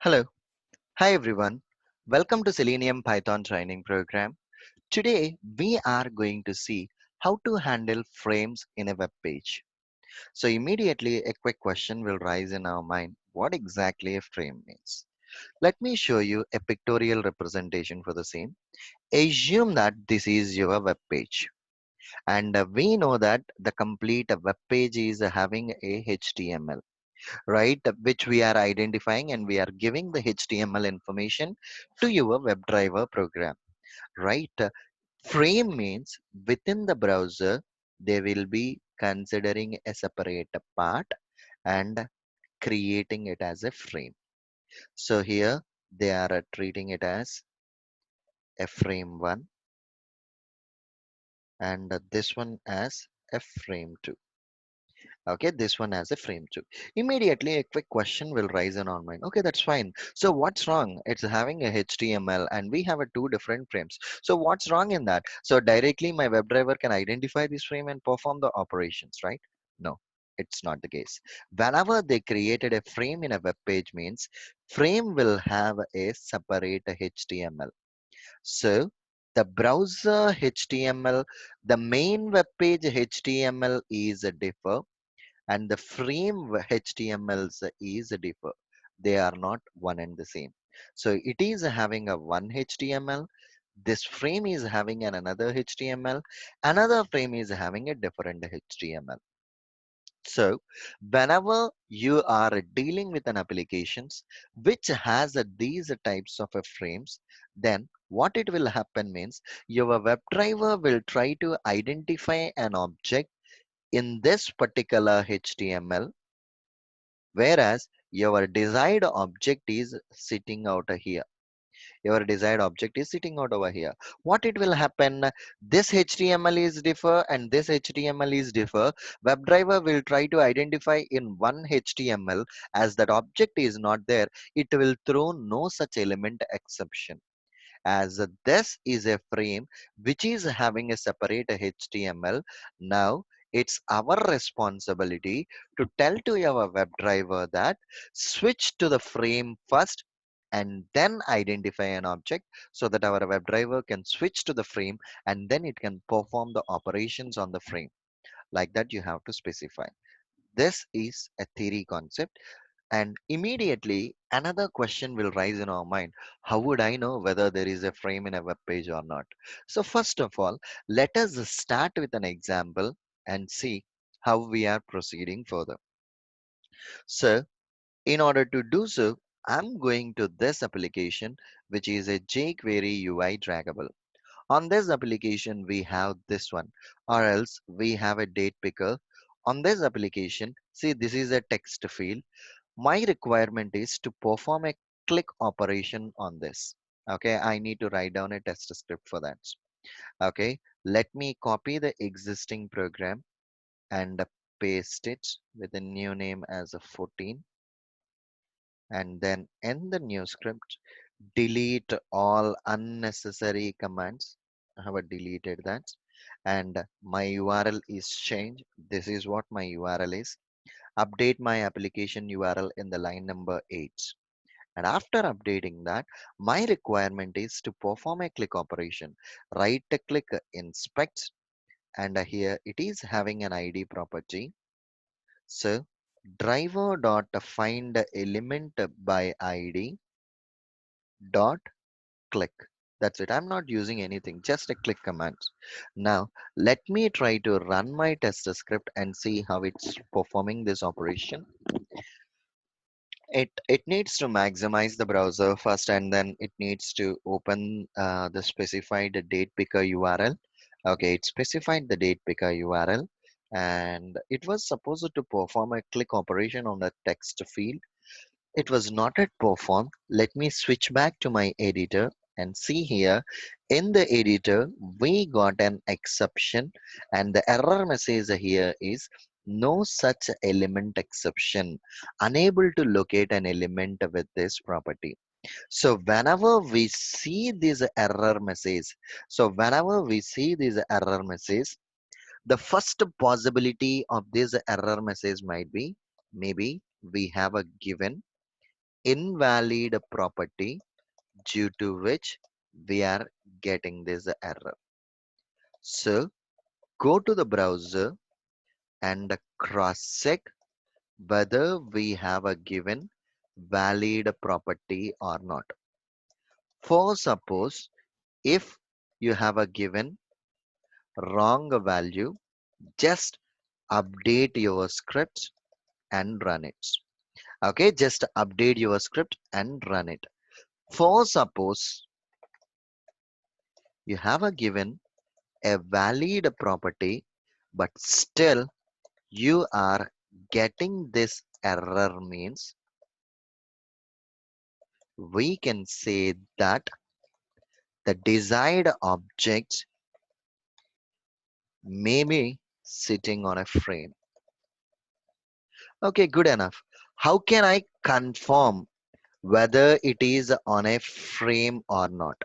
Hello. Hi everyone. Welcome to Selenium Python training program. Today we are going to see how to handle frames in a web page. So immediately a quick question will rise in our mind. What exactly a frame means? Let me show you a pictorial representation for the same. Assume that this is your web page and we know that the complete web page is having a HTML, right, which we are identifying and we are giving the HTML information to your WebDriver program, right? Frame means within the browser, they will be considering a separate part and creating it as a frame. So here they are treating it as a frame 1 and this one as a frame 2. Okay, this one has a frame too. Immediately, a quick question will rise in our mind. Okay, that's fine. So what's wrong? It's having a HTML and we have a two different frames. So what's wrong in that? So directly my WebDriver can identify this frame and perform the operations, right? No, it's not the case. Whenever they created a frame in a web page means frame will have a separate HTML. So the browser HTML, the main web page HTML is a differ and the frame HTMLs is differ. They are not one and the same. So it is having a one HTML. This frame is having another HTML. Another frame is having a different HTML. So whenever you are dealing with an applications which has these types of frames, then what it will happen means your WebDriver will try to identify an object in this particular HTML, whereas your desired object is sitting out here. Your desired object is sitting out over here. What it will happen, this HTML is differ and this HTML is differ. WebDriver will try to identify in one HTML as that object is not there. It will throw no such element exception, as this is a frame which is having a separate HTML. Now it's our responsibility to tell to our WebDriver that switch to the frame first and then identify an object so that our WebDriver can switch to the frame and then it can perform the operations on the frame. Like that, you have to specify. This is a theory concept, and immediately another question will rise in our mind. How would I know whether there is a frame in a web page or not? So first of all, let us start with an example and see how we are proceeding further. So in order to do so, I'm going to this application, which is a jQuery UI draggable. On this application, we have this one, or else we have a date picker. On this application, see, this is a text field. My requirement is to perform a click operation on this. Okay, I need to write down a test script for that. Okay, let me copy the existing program and paste it with a new name as a 14, and then in the new script delete all unnecessary commands. I have deleted that, and my URL is changed. This is what my URL is. Update my application URL in the line number 8. And after updating that, my requirement is to perform a click operation. Right click, inspect, and here it is having an ID property. So driver dot find element by ID dot click. That's it. I'm not using anything, just a click command. Now let me try to run my test script and see how it's performing this operation. It needs to maximize the browser first, and then it needs to open the specified date picker URL. Okay, it specified the date picker URL, and it was supposed to perform a click operation on the text field. It was not yet performed. Let me switch back to my editor and see here. In the editor, we got an exception, and the error message here is no such element exception. Unable to locate an element with this property. So whenever we see this error message, the first possibility of this error message might be maybe we have a given invalid property due to which we are getting this error. So go to the browser and cross check whether we have a given valid property or not. For suppose if you have a given wrong value, just update your script and run it. Okay, just update your script and run it. For suppose you have a given a valid property, but still you are getting this error means we can say that the desired object may be sitting on a frame. Okay, good enough. How can I confirm whether it is on a frame or not?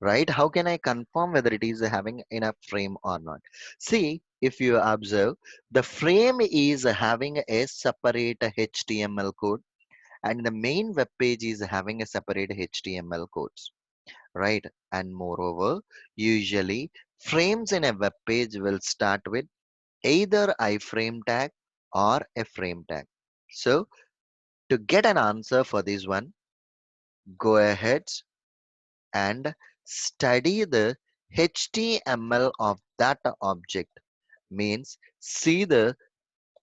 Right? How can I confirm whether it is having in a frame or not? See, if you observe, the frame is having a separate HTML code and the main web page is having a separate HTML codes, right? And moreover, usually frames in a web page will start with either iframe tag or a frame tag. So to get an answer for this one, go ahead and study the HTML of that object. Means see the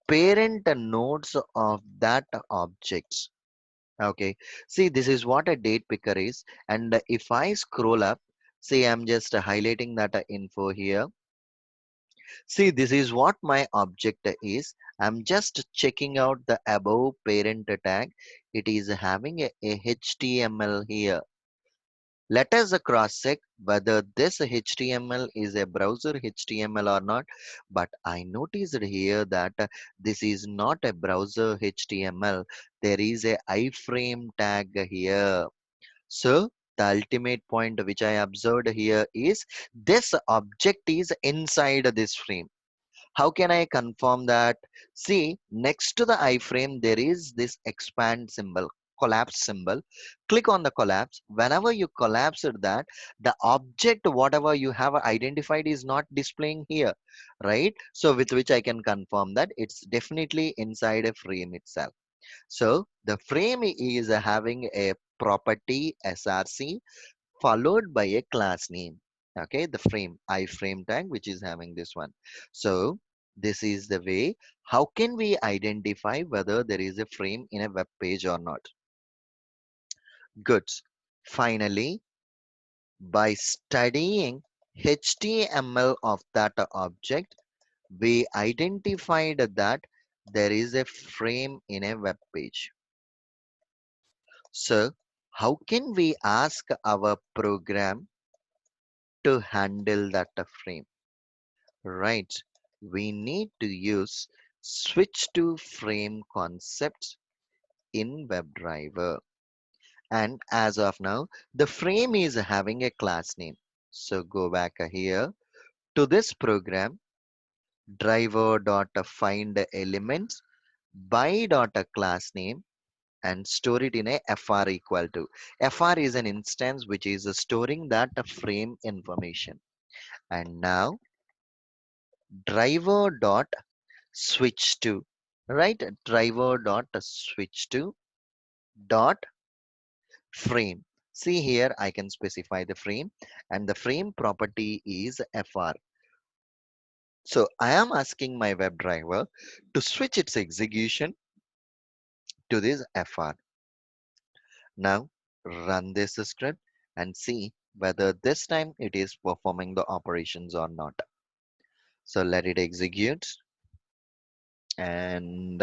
parent nodes of that objects. Okay, see this is what a date picker is, and if I scroll up, see I'm just highlighting that info here. See, this is what my object is. I'm just checking out the above parent tag. It is having a HTML here. Let us cross check whether this HTML is a browser HTML or not. But I noticed here that this is not a browser HTML. There is a iframe tag here. So the ultimate point which I observed here is this object is inside this frame. How can I confirm that? See, next to the iframe, there is this expand symbol, collapse symbol. Click on the collapse. Whenever you collapse that, the object, whatever you have identified, is not displaying here, right? So, with which I can confirm that it's definitely inside a frame itself. So, the frame is having a property src followed by a class name. Okay, the frame, iframe tag, which is having this one. So this is the way. How can we identify whether there is a frame in a web page or not? Good. Finally, by studying HTML of that object, we identified that there is a frame in a web page. So how can we ask our program to handle that frame? Right. We need to use switch to frame concepts in WebDriver. And as of now, the frame is having a class name. So go back here to this program, driver.find elements by dot a class name and store it in a fr equal to. Fr is an instance which is storing that frame information. And now driver dot switch to, right? Driver dot switch to dot frame. See here, I can specify the frame and the frame property is fr. So I am asking my WebDriver to switch its execution to this fr. Now run this script and see whether this time it is performing the operations or not. So let it execute and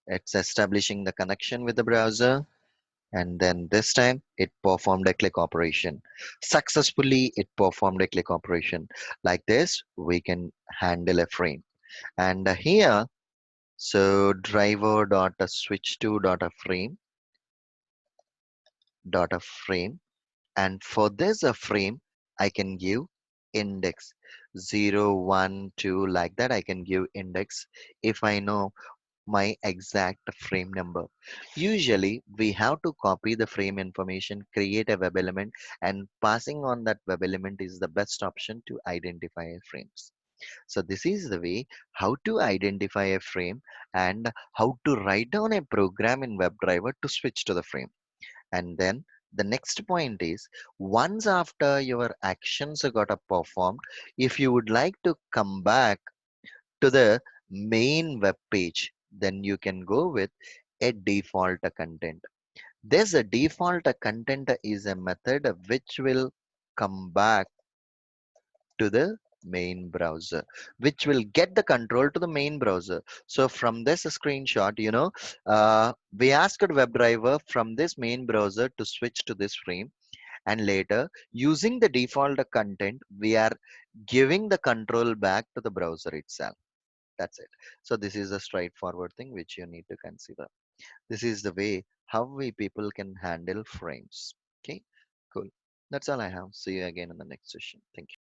it's establishing the connection with the browser. And then this time it performed a click operation. Successfully, it performed a click operation. Like this, we can handle a frame. And here, so driver dot switch to dot a frame dot a frame. And for this a frame, I can give index 0, 1, 2, like that. I can give index if I know my exact frame number. Usually, we have to copy the frame information, create a web element, and passing on that web element is the best option to identify frames. So this is the way how to identify a frame and how to write down a program in WebDriver to switch to the frame. And then the next point is once after your actions got performed, if you would like to come back to the main web page, then you can go with a default content. This default content is a method which will come back to the main browser, which will get the control to the main browser. So from this screenshot, we asked WebDriver from this main browser to switch to this frame, and later using the default content, we are giving the control back to the browser itself. That's it. So this is a straightforward thing which you need to consider. This is the way how we people can handle frames. Okay, cool. That's all I have. See you again in the next session. Thank you.